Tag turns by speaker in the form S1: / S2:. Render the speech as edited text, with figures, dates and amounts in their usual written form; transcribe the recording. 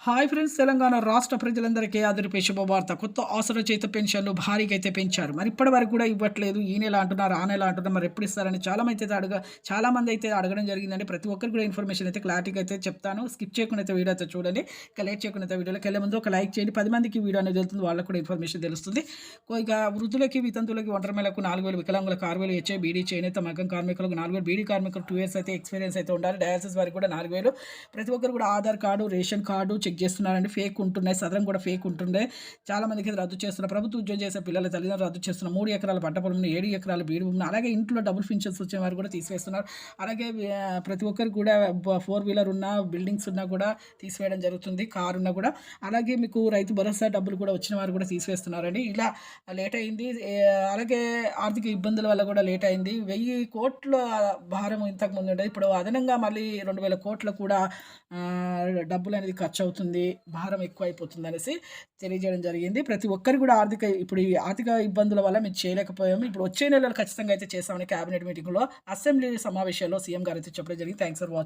S1: Hi friends! Telangana రాష్ట్ర ప్రజలందరికీ అదిరిపే శుభవార్త. కొత్త ఆసరా చేత పెన్షన్‌లు భారీగా అయితే పెంచారు. మరి ఇప్పటి వరకు కూడా ఇవ్వట్లేదు. ఈ నెల అంటున్నారు, ఆ నెల అంటున్నారు. మరి ఎప్పుడు ఇస్తారని చాలామంది అయితే అడగడం జరిగిందండి. ప్రతి ఒక్కరికి కూడా ఇన్ఫర్మేషన్ అయితే క్లారిటీగా అయితే చెప్తాను. స్కిప్ చేయకుండా అయితే వీడియో అయితే చూడండి. ఇక లేట్ చేయకుండా అయితే వీడియోలోకెళ్ళే ముందు ఒక లైక్ చేయండి. 10 మందికి వీడియో అనేది వెళ్తుంది. వాళ్ళకి కూడా ఇన్ఫర్మేషన్ తెలుస్తుంది. ఇక వృద్ధులకి, వితంతువులకి, ఒంటరి మహిళలకు 4000, వికలాంగులకు 6000, హెచ్ఐ, బీడీ, చేనేత, మగ్గం కార్మికులకు 4000, బీడీ కార్మికులకు 2 ఇయర్స్ అయితే ఎక్స్‌పీరియన్స్ అయితే ఉండాలి. డయాలసిస్ వారికి కూడా 4000. ప్రతి ఒక్కరు కూడా Aadhaar card, ration card check చేస్తున్నారండి. ఫేక్ ఉంటున్నాయి. సదరం కూడా ఫేక్ ఉంటుండే. చాలామందికి రద్దు చేస్తున్నారు. ప్రభుత్వ ఉద్యోగం చేసే పిల్లల తల్లిదండ్రులు రద్దు చేస్తున్నారు. 3 ఎకరాల పంట పొలంని, 7 ఎకరాల బీడు భూమిని, అలాగే ఇంట్లో డబుల్ ఫించర్స్ వచ్చే వారు కూడా తీసివేస్తున్నారు. అలాగే ప్రతి ఒక్కరికి కూడా 4 వీలర్ ఉన్నా, బిల్డింగ్స్ ఉన్నా కూడా తీసివేయడం జరుగుతుంది. కారు ఉన్నా కూడా. అలాగే మీకు రైతు భరోసా డబ్బులు కూడా వచ్చిన వారు కూడా తీసివేస్తున్నారండి. ఇలా లేట్ అయింది. అలాగే ఆర్థిక ఇబ్బందుల వల్ల కూడా లేట్ అయింది. 1000 కోట్ల భారం ఇంతకుముందు ఉండేది. ఇప్పుడు అదనంగా మళ్ళీ 2000 కోట్లు కూడా డబ్బులనేది ఖర్చవుతుంది. భారం ఎక్కువైపోతుందనేసి తెలియజేయడం జరిగింది. ప్రతి ఒక్కరు కూడా ఇప్పుడు ఈ ఆర్థిక ఇబ్బందుల వల్ల మేము చేయలేకపోయాము. ఇప్పుడు వచ్చే నెలలో ఖచ్చితంగా అయితే చేస్తామని క్యాబినెట్ మీటింగ్‌లో, అసెంబ్లీ సమావేశాల్లో సీఎం గారైతే చెప్పడం జరిగింది. Thanks for watching.